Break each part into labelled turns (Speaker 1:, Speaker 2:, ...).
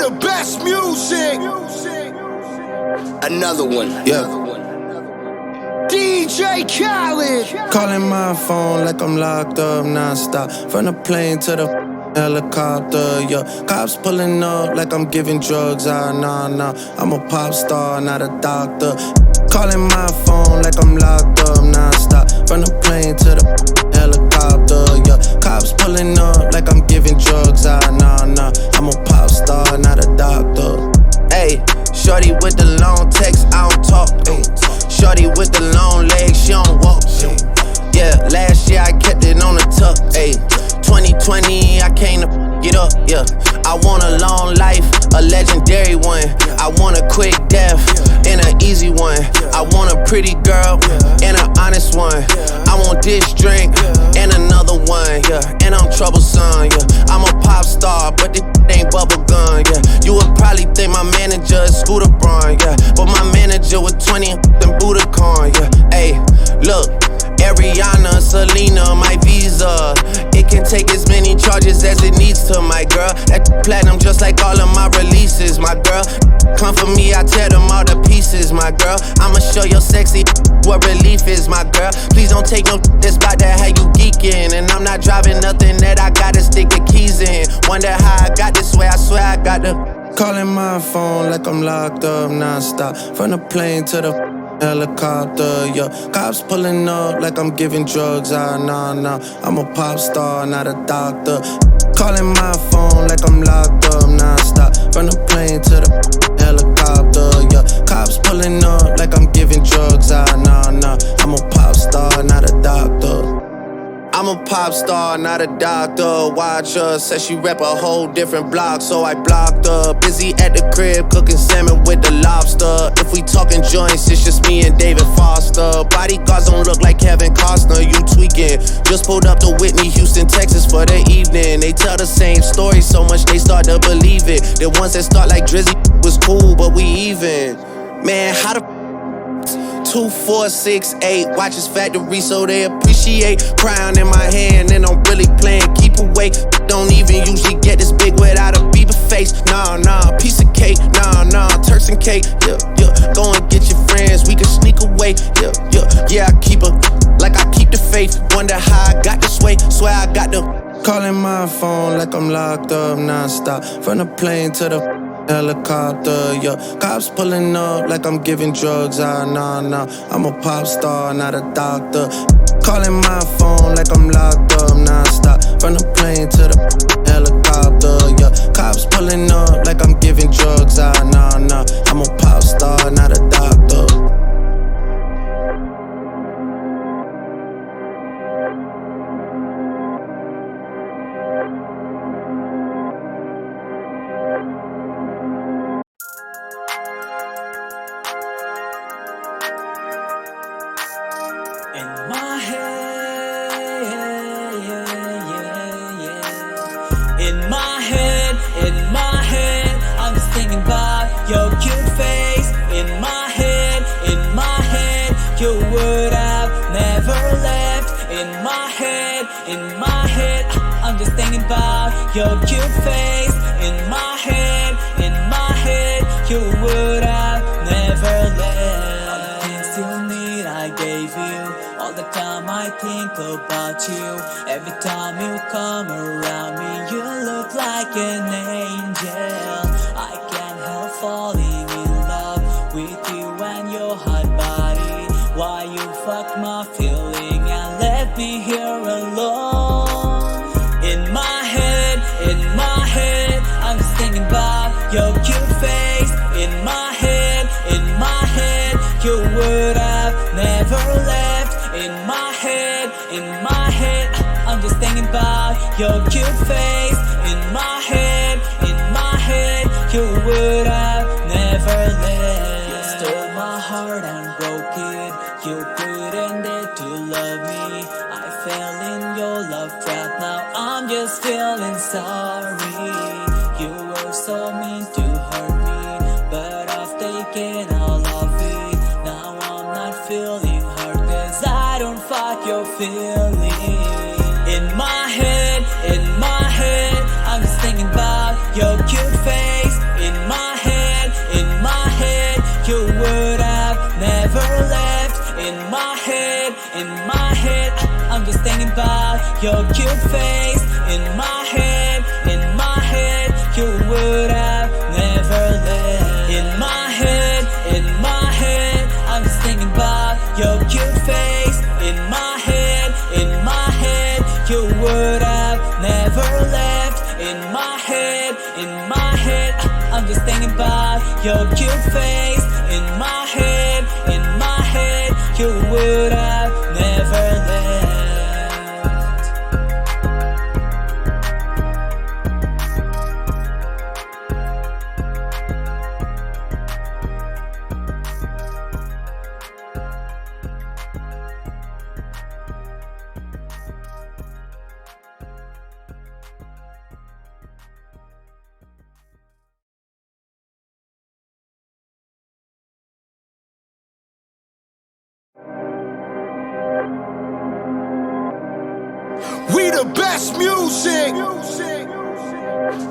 Speaker 1: the best music. Another one.
Speaker 2: Yeah.
Speaker 1: DJ Khaled.
Speaker 2: Calling my phone like I'm locked up non-stop. From the plane to the helicopter, yeah. Cops pulling up like I'm giving drugs. Nah. I'm a pop star, not a doctor. Calling my phone like I'm locked up non-stop. From the plane to the helicopter, yeah. Cops pulling up like I'm giving drugs. Nah. I'm a pop star, not a doctor. Ayy, shorty with the long text, I don't talk. Ay. Shorty with the long legs, she don't walk. Yeah, last year I kept it on the tuck. Ayy, 2020 I came to get up. Yeah, I want a long life, a legendary one. I want a quick death and an easy one. I want a pretty girl and an honest one. I want this drink and another one. Yeah, and I'm troublesome. Yeah, I'm a pop star, but this ain't bubblegum. Yeah, you would probably think my manager is Scooter Braun. Yeah, but my manager was 20 and Budokan. Yeah, ayy, look. Ariana, Selena, my visa. It can take as many charges as it needs to, my girl. That platinum just like all of my releases, my girl. Come for me, I tear them all to pieces, my girl. I'ma show your sexy what relief is, my girl. Please don't take no that's about that how you geeking. And I'm not driving nothing that I gotta stick the keys in. Wonder how I got this way, I swear I got the calling my phone like I'm locked up non-stop. From the plane to the helicopter, yeah. Cops pulling up like I'm giving drugs. Nah. I'm a pop star, not a doctor. Calling my phone like I'm locked up non-stop. From the plane to the helicopter, yeah. Cops pulling up like I'm giving drugs. Nah. I'm a pop star, not a doctor. I'm a pop star, not a doctor. Watch her, said she rep a whole different block, so I blocked her. Busy at the crib, cooking salmon with the lobster. If we talking joints, it's just me and David Foster. Bodyguards don't look like Kevin Costner, you tweaking. Just pulled up to Whitney, Houston, Texas for the evening. They tell the same story so much they start to believe it. The ones that start like Drizzy was cool, but we even. Man, how the 2468 watches factory so they appreciate. Crown in my hand and I'm really playing keep away. Don't even usually get this big without a Bieber face. Nah, piece of cake. Nah, Turks and cake. Yeah. Go and get your friends, we can sneak away. Yeah, I keep her like I keep the faith. Wonder how I got this way. Swear I got the calling my phone like I'm locked up non-stop. From the plane to the helicopter, yeah. Cops pulling up like I'm giving drugs. Nah. I'm a pop star, not a doctor. Calling my phone like I'm locked up non-stop. From the plane to the helicopter, yeah. Cops pulling up like I'm giving drugs. Nah. I'm a pop star, not a doctor.
Speaker 3: In my head, I'm just thinking about your cute face. In my head, you would have never left. In my head, I'm just thinking about your cute face. In my head, you would have never left. All the things you need, I gave you. All the time I think about you. Every time you come around me, you look like an angel. I can't help falling in love with you and your hot body. Why you fucked my feeling and left me here alone? In my head, I'm just thinking about your cute face. In my head, you would have never left. In my head, I'm just thinking about your cute face. In my head, you would have never left. You stole my heart and broke it. You pretended to love me. I fell in your love trap. Now I'm just feeling sorry. You were so mean to hurt me, but I've taken all of it. Now I'm not feeling hurt, 'cause I don't fuck your feelings. In my head, I'm just thinking about your cute face. about your cute face. In my head, you would have never left. In my head, I'm just thinking about your cute face. In my head, you would have never left. In my head, I'm just thinking about your cute face. In my head, you would have never left.
Speaker 1: We the best music.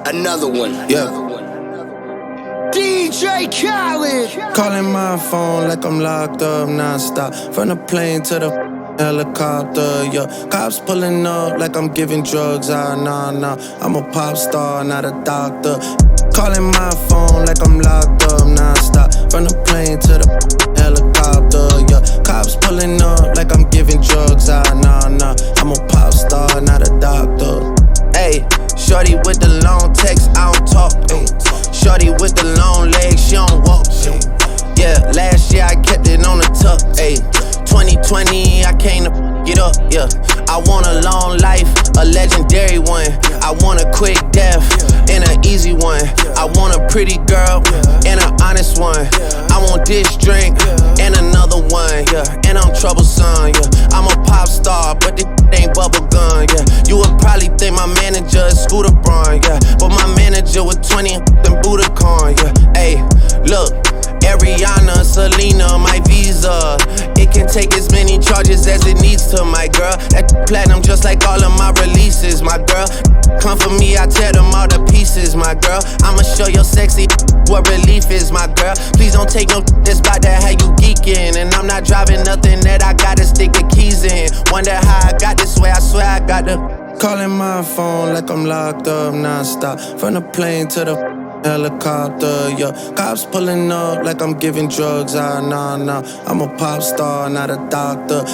Speaker 4: Another one.
Speaker 2: Yeah.
Speaker 1: DJ Khaled.
Speaker 2: Calling my phone like I'm locked up non-stop. From the plane to the helicopter, yeah. Cops pulling up like I'm giving drugs, nah. I'm a pop star, not a doctor. Calling my phone like I'm locked up non-stop. From the plane to the helicopter, yeah. Cops pulling up like I'm giving drugs, nah. I'm a pop star, not a doctor. Ayy, shorty with the long text, I don't talk. Ay. Shorty with the long legs, she don't walk. Ay. Yeah, last year I kept it on the tuck. Ayy, 2020 I came to get up. Yeah, I want a long life, a legendary one. I want a quick death and an easy one. I want a pretty girl and an honest one. I want this drink and another one. Yeah, and I'm troublesome. Yeah, I'm a pop star, but this ain't bubble gum. Yeah, you would probably think my manager is Scooter Braun. Yeah, but my manager was 20 and Budokan. Yeah, hey, look. Ariana, Selena, my visa. It can take as many charges as it needs to, my girl. That platinum just like all of my releases, my girl. Come for me, I tear them all to pieces, my girl. I'ma show your sexy what relief is, my girl. Please don't take no that's about that how you geeking. And I'm not driving nothing that I gotta stick the keys in. Wonder how I got this way, I swear I got the. Calling my phone like I'm locked up non-stop. From the plane to the helicopter, yeah. Cops pulling up like I'm giving drugs, nah. I'm a pop star, not a doctor.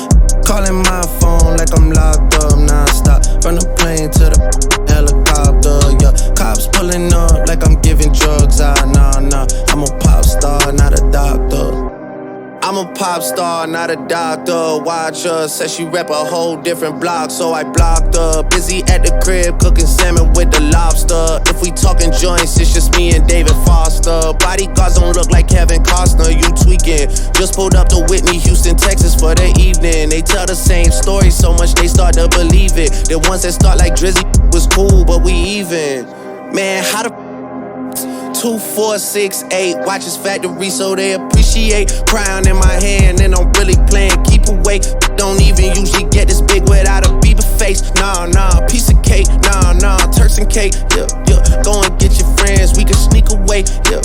Speaker 2: Calling my phone like I'm locked up non-stop. From the plane to the helicopter, yeah. Cops pulling up like I'm giving drugs, nah. I'm a pop star, not a doctor. I'm a pop star, not a doctor. Watch her, said she rep a whole different block, so I blocked her. Busy at the crib, cooking salmon with the lobster. If we talking joints, it's just me and David Foster. Bodyguards don't look like Kevin Costner, you tweaking. Just pulled up to Whitney, Houston, Texas for the evening. They tell the same story so much they start to believe it. The ones that start like Drizzy was cool, but we even. Man, how the 2, 4, 6, 8 watches factory so they appreciate. Crown in my hand and I'm really playing keep away. Don't even usually get this big without a Bieber face. Nah, piece of cake. Nah, Turks and cake. Yeah, go and get your friends, we can sneak away. Yeah.